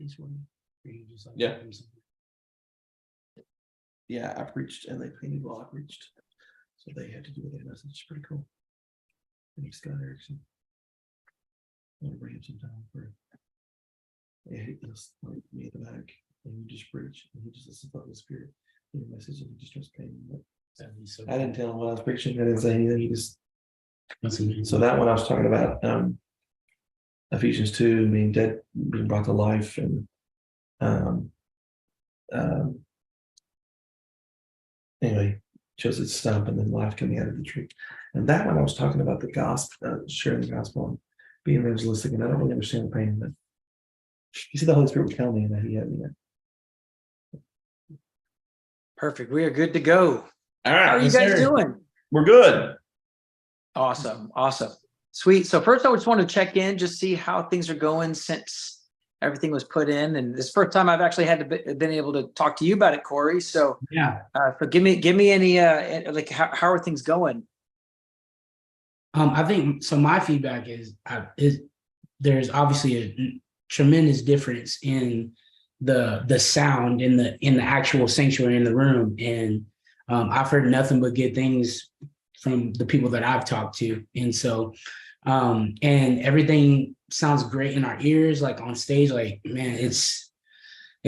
piece for you? Or you just like Yeah. do something? Yeah, I preached and they painted while I preached. So they had to do their message. It's pretty cool. And Scott Erickson. I'm gonna bring him sometime for he does like me in the back and you just preach and he just listens to the Spirit in the message and he just starts painting. That'd be so I didn't tell him what I was preaching, I didn't say anything, he just That's amazing. so that one I was talking about Ephesians 2 being dead, being brought to life, and anyway, shows its stump and then life coming out of the tree. And that one I was talking about the gospel, sharing the gospel and being evangelistic, and I don't really understand the pain, but you see the Holy Spirit would tell me and that he had me there. Perfect. We are good to go. All right. How are you guys doing? We're good. Awesome. Awesome. Sweet. So first I just want to check in, just see how things are going since everything was put in. And this first time I've actually had to been able to talk to you about it, Corey. So Yeah. so give me any like how are things going? I think so. My feedback is there's obviously a tremendous difference in the sound in the actual sanctuary in the room, and I've heard nothing but good things from the people that I've talked to, and so and everything sounds great in our ears, like on stage. Like, man, it's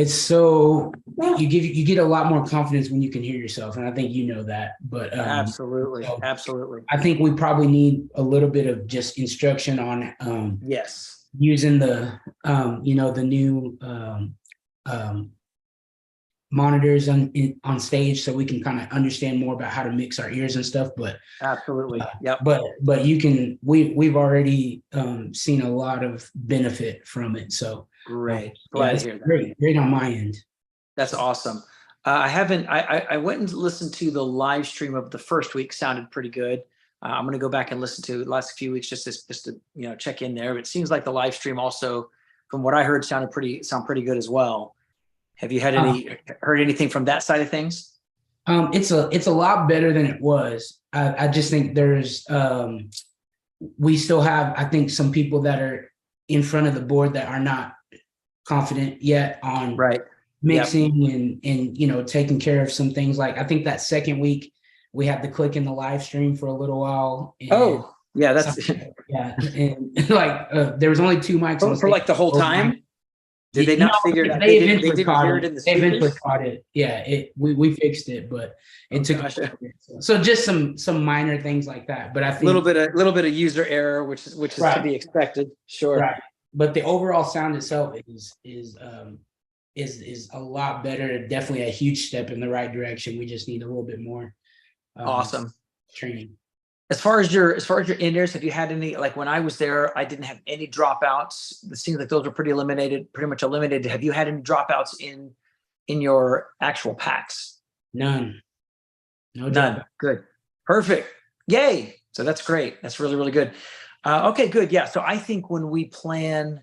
so you get a lot more confidence when you can hear yourself, and I think you know that. But Absolutely. so Absolutely. I think we probably need a little bit of just instruction on Yes. using the the new monitors on stage, so we can kind of understand more about how to mix our ears and stuff. But Absolutely. Yep. but we've already seen a lot of benefit from it. So Great. Glad to hear that. Great on my end. That's awesome. I went and listened to the live stream of the first week. Sounded pretty good. I'm going to go back and listen to the last few weeks just to check in there. But it seems like the live stream also, from what I heard, sound pretty good as well. Have you had heard anything from that side of things? It's a lot better than it was. I just think there's we still have, I think, some people that are in front of the board that are not confident yet on mixing and taking care of some things. Like, I think that second week we had to click in the live stream for a little while. And that's and like there was only two mics for like the whole time. Did they not figure it out? They didn't hear it in the speakers? They eventually caught it. Yeah, we fixed it, but it took. So just some minor things like that. But I think a little bit of user error, which is to be expected. Sure. Right. But the overall sound itself is a lot better. Definitely a huge step in the right direction. We just need a little bit more awesome training. As far as your in-ears, have you had any, like when I was there, I didn't have any dropouts. It seems like those were pretty much eliminated. Have you had any dropouts in your actual packs? None. No, none. Good. Perfect. Yay. So that's great. That's really, really good. Okay, good. Yeah. So I think when we plan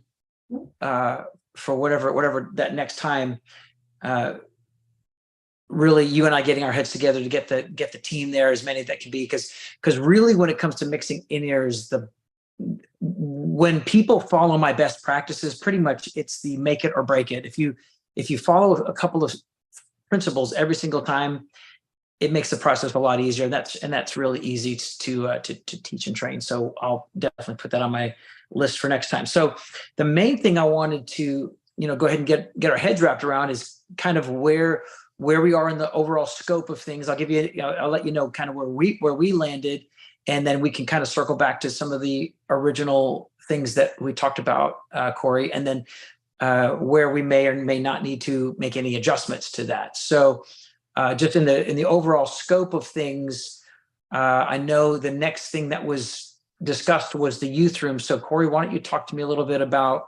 for whatever that next time, really you and I getting our heads together to get the team there, as many that can be, because really when it comes to mixing in-ears, when people follow my best practices, pretty much it's the make it or break it. If you follow a couple of principles every single time, it makes the process a lot easier. That's really easy to teach and train. So I'll definitely put that on my list for next time. So the main thing I wanted to go ahead and get our heads wrapped around is kind of where we are in the overall scope of things. I'll let you know kind of where we landed, and then we can kind of circle back to some of the original things that we talked about, Corey, and then where we may or may not need to make any adjustments to that. So just in the overall scope of things, I know the next thing that was discussed was the youth room. So Corey, why don't you talk to me a little bit about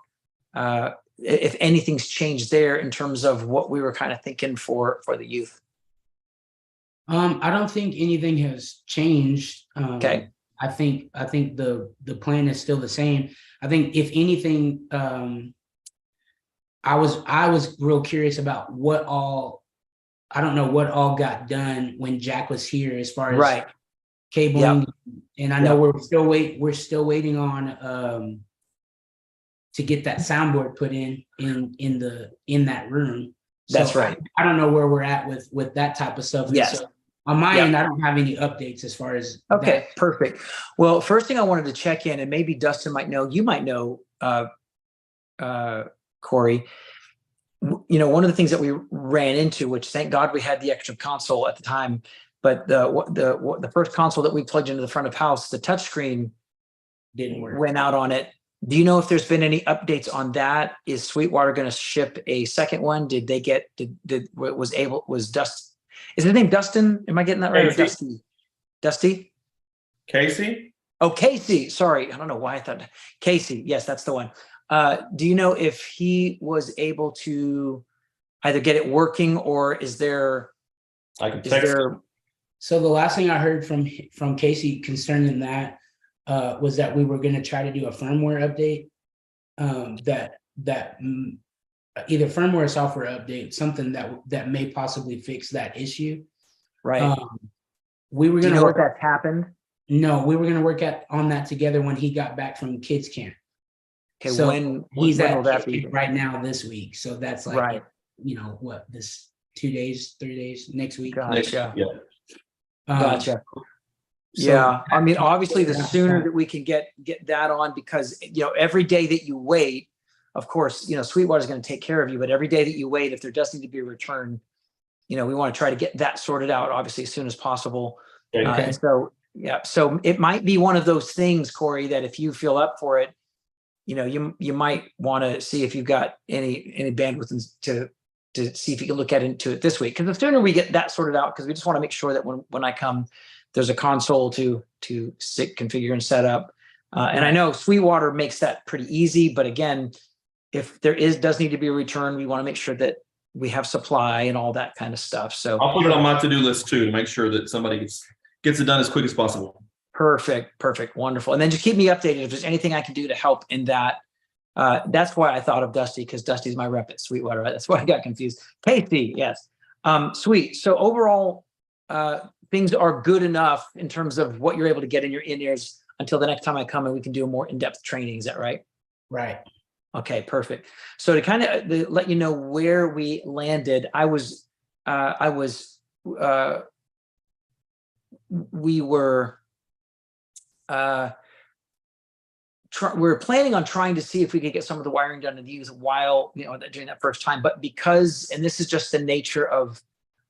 if anything's changed there in terms of what we were kind of thinking for the youth? I don't think anything has changed. Okay. I think the plan is still the same. I think if anything, I was real curious about what all got done when Jack was here as far as cabling. Yep. And I know we're still waiting on to get that soundboard put in that room. So That's right. I don't know where we're at with that type of stuff. And Yes. so on my Yep. end, I don't have any updates as far as Okay, perfect. Well, first thing I wanted to check in, and maybe Dustin might know, you might know, Corey, one of the things that we ran into, which thank God we had the extra console at the time, but the first console that we plugged into the front of house, the touchscreen didn't work. went out on it. Do you know if there's been any updates on that? Is Sweetwater going to ship a second one? Did they get, was Dust, is his name Dustin? Am I getting that right? Or Casey. Dusty? Casey? Oh, Casey. Sorry. I don't know why I thought Casey. Yes, that's the one. Do you know if he was able to either get it working, or is there, I can text him. So the last thing I heard from Casey concerning that was that we were going to try to do a firmware update, either firmware or software update, something that may possibly fix that issue. right? We were Do you going to know work. if that's happened? No, we were going to work on that together when he got back from kids camp. Okay, So when he's when at will that kids be? camp right now this week. So that's like, Right. This 2 days, 3 days next week. Gotcha. Yeah. Gotcha. So Yeah. I mean, that- obviously, the yeah. sooner that we can get that on, because, every day that you wait, of course, Sweetwater's going to take care of you, but every day that you wait, if there does need to be a return, we want to try to get that sorted out, obviously, as soon as possible. Okay. And so, yeah, so it might be one of those things, Corey, that if you feel up for it, you might want to see if you've got any bandwidth to see if you can look into it this week. Because the sooner we get that sorted out, because we just want to make sure that when I come, there's a console to configure and set up. And I know Sweetwater makes that pretty easy, but again, if there does need to be a return, we want to make sure that we have supply and all that kind of stuff. So I'll put it on my to-do list too, to make sure that somebody gets it done as quick as possible. perfect, wonderful. And then just keep me updated if there's anything I can do to help in that. That's why I thought of Dusty, because Dusty's my rep at Sweetwater. Right? That's why I got confused. Casey, yes. Sweet. So overall, things are good enough in terms of what you're able to get in your in-ears until the next time I come and we can do a more in-depth training. Is that right? Right. Okay, perfect. So to kind of let you know where we landed, we were planning on trying to see if we could get some of the wiring done in the youth while during that first time, but because, and this is just the nature of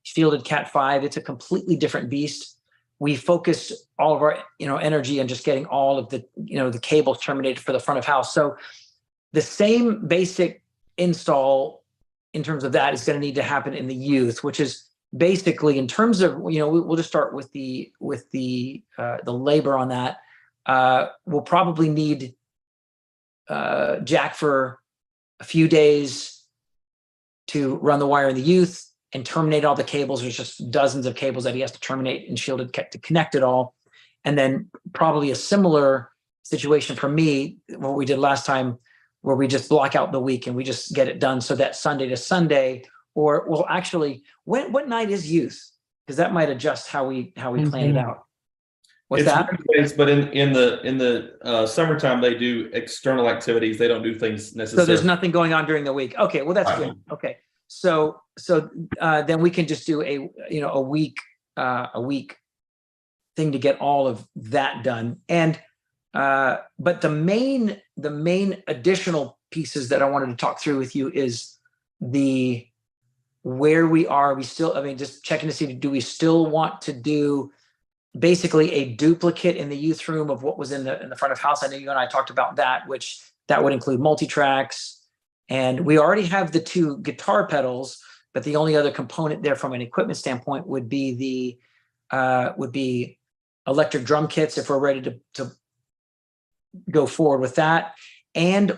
shielded Cat 5, it's a completely different beast. We focused all of our energy on just getting all of the the cables terminated for the front of house. So the same basic install in terms of that is going to need to happen in the youth, which is basically in terms of we'll just start with the labor on that. We'll probably need Jack for a few days to run the wire in the youth and terminate all the cables. There's just dozens of cables that he has to terminate and shielded to connect it all. And then probably a similar situation for me, what we did last time, where we just block out the week and we just get it done so that Sunday to Sunday, or well, actually, what night is youth? Because that might adjust how we plan it out. What's that? Wednesdays, but in the summertime they do external activities. They don't do things necessarily. So there's nothing going on during the week. Okay, well that's good. Okay, so then we can just do a week thing to get all of that done. And but the main additional pieces that I wanted to talk through with you is where we are. We still, just checking to see, do we still want to do basically a duplicate in the youth room of what was in the front of house? I know you and I talked about that, which that would include multi-tracks, and we already have the 2 guitar pedals, but the only other component there from an equipment standpoint would be electric drum kits if we're ready to go forward with that.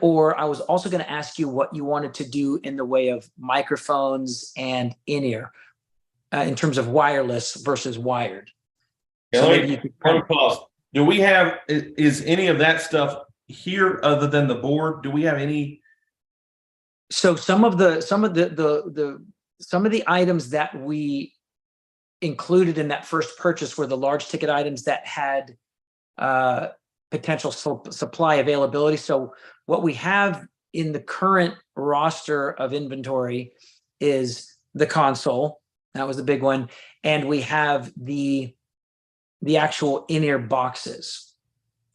Or I was also going to ask you what you wanted to do in the way of microphones and in-ear in terms of wireless versus wired. Yeah, So let maybe me you could pause. Do we have, is any of that stuff here other than the board? Do we have any? So some of the items that we included in that first purchase were the large ticket items that had potential supply availability. So what we have in the current roster of inventory is the console. That was the big one. And we have the actual in-ear boxes.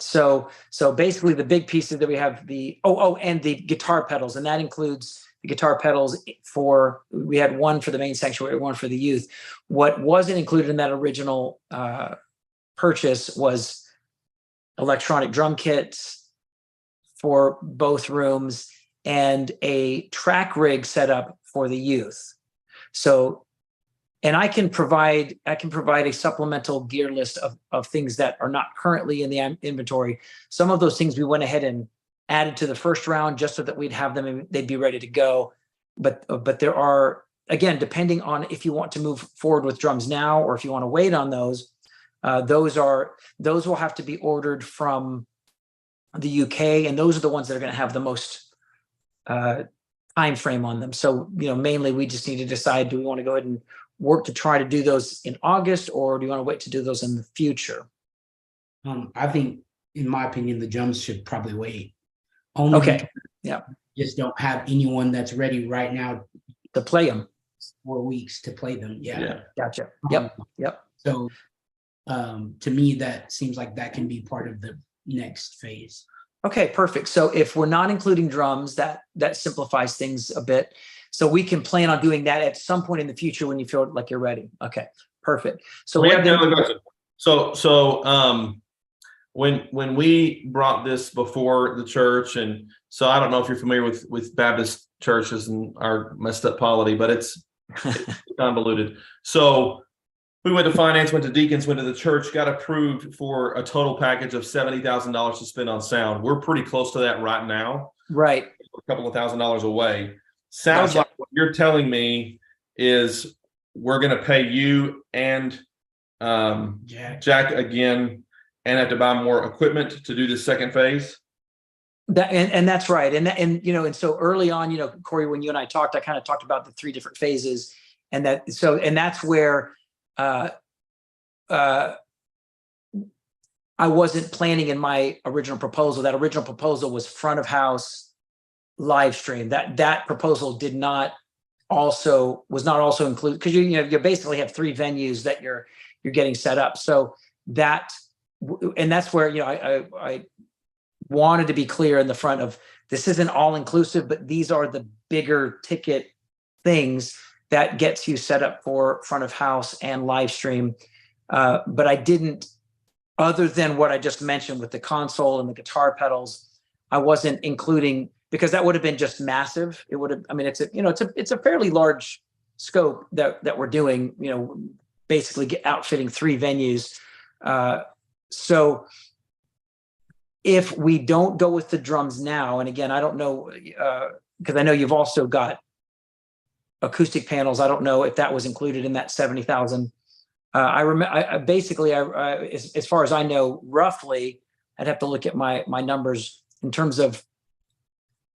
So basically the big pieces that we have and the guitar pedals, and that includes the guitar pedals we had one for the main sanctuary, one for the youth. What wasn't included in that original purchase was electronic drum kits for both rooms and a track rig setup for the youth. So, and I can provide a supplemental gear list of things that are not currently in the inventory. Some of those things we went ahead and added to the first round just so that we'd have them and they'd be ready to go. But there are, again, depending on if you want to move forward with drums now or if you want to wait on those, those will have to be ordered from the UK, and those are the ones that are going to have the most time frame on them. So, mainly we just need to decide, do we want to go ahead and work to try to do those in August, or do you want to wait to do those in the future? I think, in my opinion, the drums should probably wait. Only Okay. Yeah. Just don't have anyone that's ready right now To play them. 4 weeks to play them. Yeah. Gotcha. Yep. So to me, that seems like that can be part of the next phase. Okay, perfect. So if we're not including drums, that simplifies things a bit. So we can plan on doing that at some point in the future when you feel like you're ready. Okay, perfect. So we have another question. So when we brought this before the church, and so I don't know if you're familiar with Baptist churches and our messed up polity, but it's convoluted. So we went to finance, went to deacons, went to the church, got approved for a total package of $70,000 to spend on sound. We're pretty close to that right now. Right. A couple of $1,000s away. Sounds Gotcha. like what you're telling me is we're going to pay you and Jack again and have to buy more equipment to do the second phase. And that's right. And so early on, Corey, when you and I talked, I kind of talked about the 3 different phases, and that's where I wasn't planning in my original proposal. That original proposal was front of house live stream. That proposal was not also included, because you basically have 3 venues that you're getting set up. So that's where I wanted to be clear in the front of, this isn't all inclusive, but these are the bigger ticket things that gets you set up for front of house and live stream. But I didn't, other than what I just mentioned with the console and the guitar pedals, I wasn't including, because that would have been just massive. It would have, it's a fairly large scope that we're doing, basically outfitting 3 venues. So if we don't go with the drums now, and again, I don't know, because I know you've also got acoustic panels. I don't know if that was included in that 70,000. I remember, as far as I know, roughly, I'd have to look at my numbers in terms of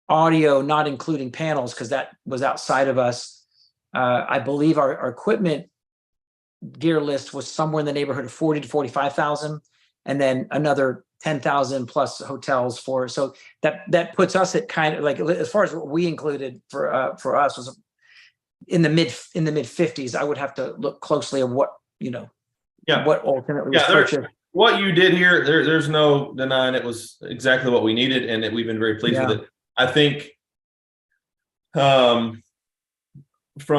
audio, not including panels, because that was outside of us. I believe our equipment gear list was somewhere in the neighborhood of 40 to 45,000, and then another 10,000 plus hotels so that puts us at kind of like, as far as what we included for us was in the mid 50s. I would have to look closely at what what ultimately was purchased. What you did here, there's no denying it was exactly what we needed, and that we've been very pleased with it. I think from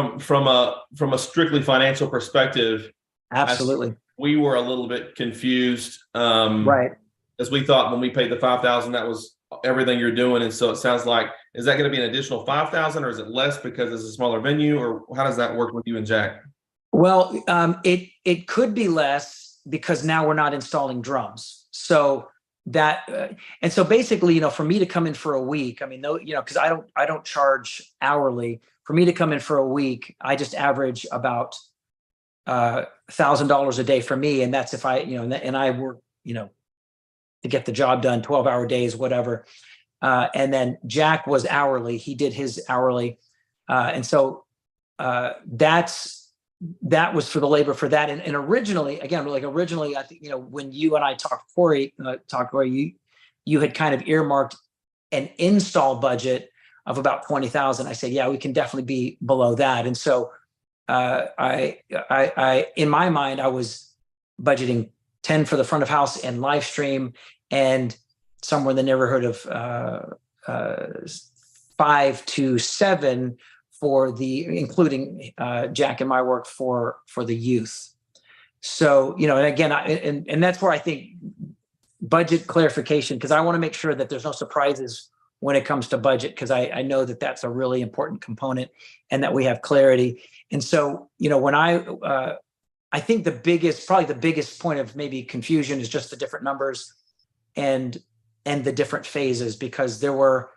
a strictly financial perspective, absolutely, we were a little bit confused, right? As we thought when we paid the $5,000, that was everything you're doing, and so it sounds like, is that going to be an additional $5,000, or is it less because it's a smaller venue, or how does that work with you and Jack? Well, it could be less because now we're not installing drums. So that and so basically, for me to come in for a week, because I don't charge hourly. For me to come in for a week, I just average about $1,000 a day for me, and that's if I and I work to get the job done, 12-hour days, whatever. And then Jack was hourly; he did his hourly, and so that was for the labor for that. And originally, I think when you and I talked, Corey, you had kind of earmarked an install budget of about 20,000, I said, yeah, we can definitely be below that. And so I in my mind, I was budgeting 10 for the front of house and live stream, and somewhere in the neighborhood of 5 to 7 for the, including Jack and my work for the youth. So, you know, and again, and that's where I think budget clarification, because I want to make sure that there's no surprises when it comes to budget, because I know that that's a really important component and that we have clarity. And so, you know, when I think probably the biggest point of maybe confusion is just the different numbers and the different phases, because there were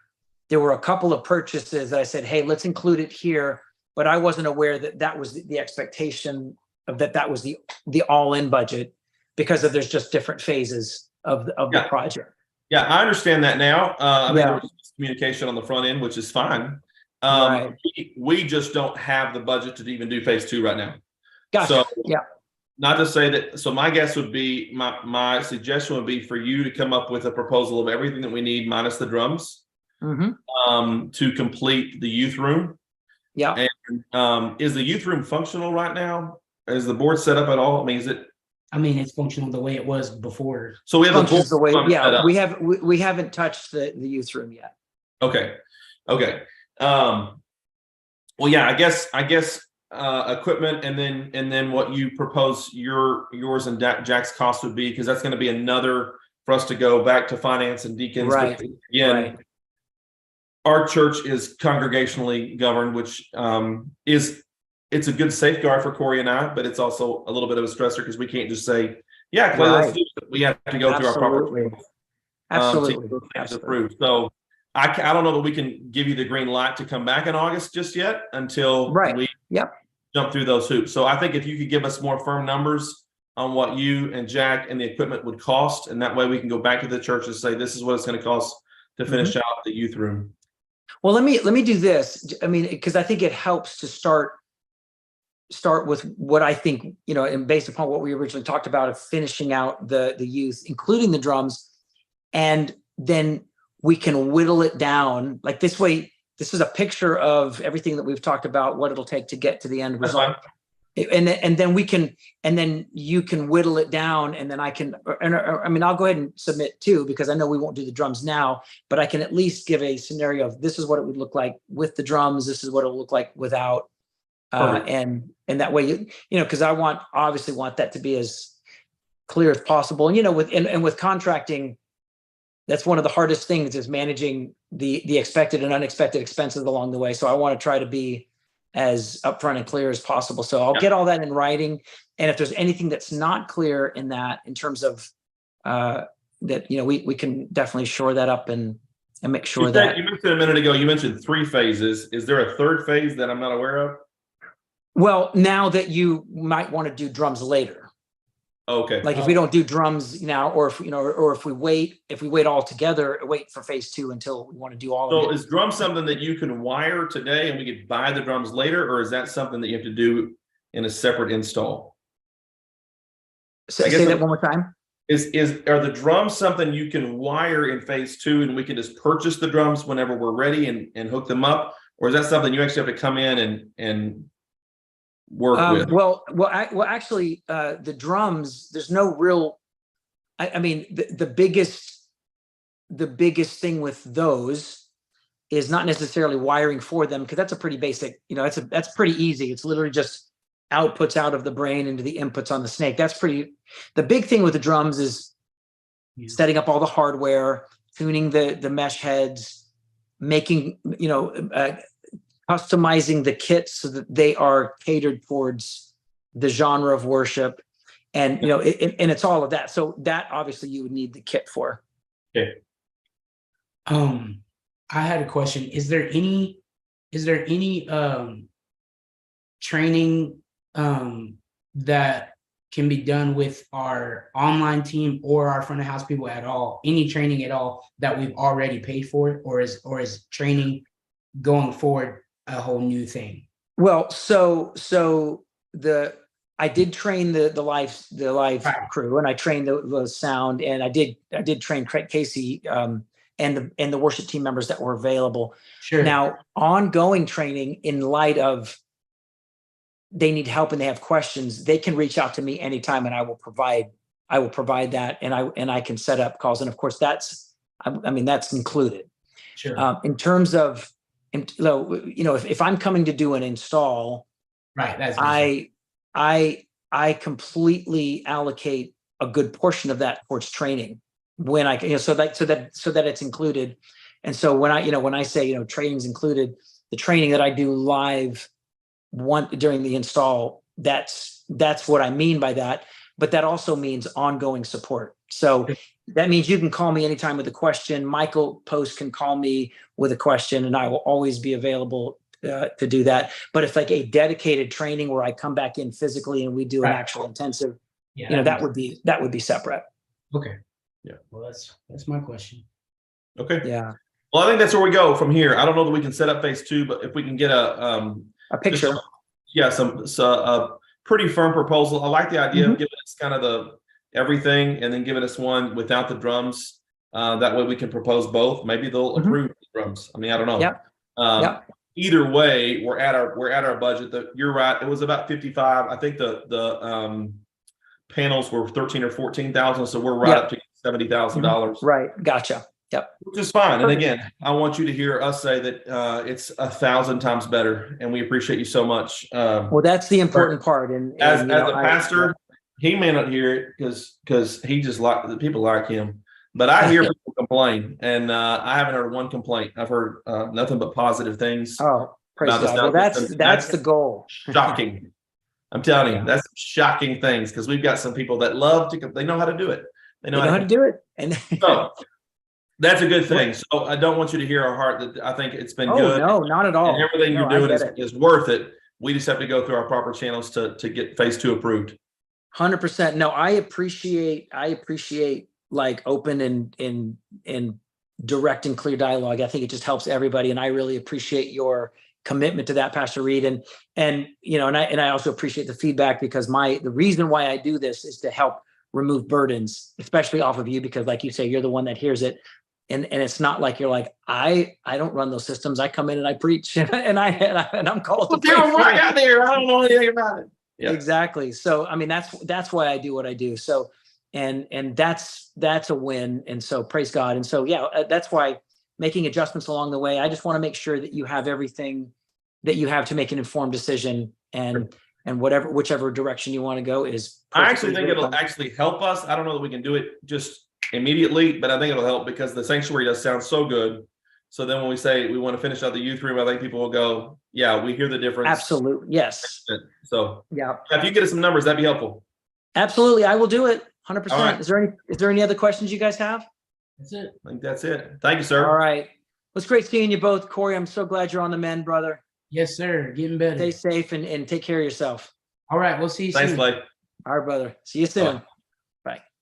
a couple of purchases that I said, hey, let's include it here, but I wasn't aware that that was the expectation of that was the all-in budget, because there's just different phases of the project. Yeah, I understand that now. I mean, Yeah. there was communication on the front end, which is fine. Right. We just don't have the budget to even do phase 2 right now. Gotcha. So, Yeah. not to say that. So my guess would be, my suggestion would be for you to come up with a proposal of everything that we need minus the drums, to complete the youth room. Yeah. And is the youth room functional right now? Is the board set up at all? I mean, is it? I mean, it's functional the way it was before. So we have a board Functions the way, set yeah, up. we haven't touched the youth room yet. Okay. Well, yeah, I guess equipment, and then what you propose yours and Jack's cost would be, because that's going to be another for us to go back to finance and deacons. Right. Again, Right. our church is congregationally governed, which it's a good safeguard for Corey and I, but it's also a little bit of a stressor, because we can't just say, yeah, Clay, let's do it. We have to go through our proper Absolutely. to get those things approved. So I don't know that we can give you the green light to come back in August just yet until we jump through those hoops. So I think if you could give us more firm numbers on what you and Jack and the equipment would cost, and that way we can go back to the church and say, this is what it's going to cost to finish out the youth room. Well, let me do this. I mean, because I think it helps to start with what I think, you know, and based upon what we originally talked about of finishing out the youth, including the drums, and then we can whittle it down like this way. This is a picture of everything that we've talked about, what it'll take to get to the end result. And then you can whittle it down, and then I mean, I'll go ahead and submit too, because I know we won't do the drums now, but I can at least give a scenario of this is what it would look like with the drums. This is what it'll look like without. And that way, you know, because I obviously want that to be as clear as possible. And, you know, with contracting, that's one of the hardest things, is managing the expected and unexpected expenses along the way. So I want to try to be as upfront and clear as possible. So I'll get all that in writing. And if there's anything that's not clear in that, in terms of that, you know, we can definitely shore that up and make sure that. You mentioned a minute ago, you mentioned 3 phases. Is there a third phase that I'm not aware of? Well, now that you might want to do drums later. Okay. Like if we don't do drums now, or if, you know, or if we wait all together, wait for phase 2 until we want to do all of it. So is drum something that you can wire today and we could buy the drums later, or is that something that you have to do in a separate install? Say that one more time. Are the drums something you can wire in phase 2 and we can just purchase the drums whenever we're ready and hook them up? Or is that something you actually have to come in and work with? Well, actually, the drums, there's no real, I mean, the biggest thing with those is not necessarily wiring for them, because that's a pretty basic, you know, that's pretty easy. It's literally just outputs out of the brain into the inputs on the snake. The big thing with the drums is setting up all the hardware, tuning the mesh heads, making, you know, customizing the kits so that they are catered towards the genre of worship, and you know, and it's all of that. So that obviously you would need the kit for. Okay. I had a question. Is there any training that can be done with our online team or our front of house people at all? Any training at all that we've already paid for, or is training going forward a whole new thing? Well, I did train the live crew, and I trained the sound, and I did train Casey and the worship team members that were available. Sure. Now, ongoing training, in light of they need help and they have questions, they can reach out to me anytime, and I will provide that, and I can set up calls. And of course, that's included. Sure. In terms of, if I'm coming to do an install, Right. That's I completely allocate a good portion of that towards training when I can, so that it's included. And so when I say, training's included, the training that I do live during the install, that's what I mean by that. But that also means ongoing support. So that means you can call me anytime with a question. Michael Post can call me with a question, and I will always be available to do that. But if like a dedicated training where I come back in physically and we do an actual intensive, that would be separate. Okay. Yeah. Well, that's my question. Okay. Yeah. Well, I think that's where we go from here. I don't know that we can set up phase 2, but if we can get a picture. A pretty firm proposal. I like the idea of giving us kind of the everything and then giving us one without the drums. That way we can propose both. Maybe they'll approve the drums. I mean, I don't know. Yep. Either way, we're at our budget. You're right. It was about 55. I think the panels were 13 or 14,000. So we're right up to $70,000. Right. Gotcha. Yep. Which is fine. And again, I want you to hear us say that it's 1,000 times better, and we appreciate you so much. Well, that's the important part. And as a pastor, he may not hear it because he just people like him. But I hear people complain, and I haven't heard one complaint. I've heard nothing but positive things. Oh, praise God. Well, that's the goal. Shocking. I'm telling you, that's shocking things, because we've got some people that they know how to do it. They know how to do it. And so that's a good thing. So I don't want you to hear our heart that I think it's been good. No, not at all. And everything you're doing is worth it. We just have to go through our proper channels to get phase 2 approved. 100%. No, I appreciate like open and direct and clear dialogue. I think it just helps everybody. And I really appreciate your commitment to that, Pastor Reed. And I also appreciate the feedback, because the reason why I do this is to help remove burdens, especially off of you, because like you say, you're the one that hears it. And it's not like you're like, I don't run those systems. I come in and I preach and I'm called to pray for I got there. I don't know anything about it. Yeah. Exactly. So, I mean, that's why I do what I do. So, and that's a win. And so praise God. And so, that's why making adjustments along the way, I just want to make sure that you have everything that you have to make an informed decision, and whichever direction you want to go is. I actually think it'll actually help us. I don't know that we can do it just immediately, but I think it'll help, because the sanctuary does sound so good. So then when we say we want to finish out the youth room, I think people will go, yeah, we hear the difference. Absolutely. Yes. So yeah, if you get us some numbers, that'd be helpful. Absolutely. I will do it. 100%. Right. Is there any other questions you guys have? That's it. I think that's it. Thank you, sir. All right. Well, it's great seeing you both. Corey, I'm so glad you're on the mend, brother. Yes, sir. Getting better. Stay safe and take care of yourself. All right. We'll see you Thanks, soon. Clay. All right, brother. See you soon. Bye.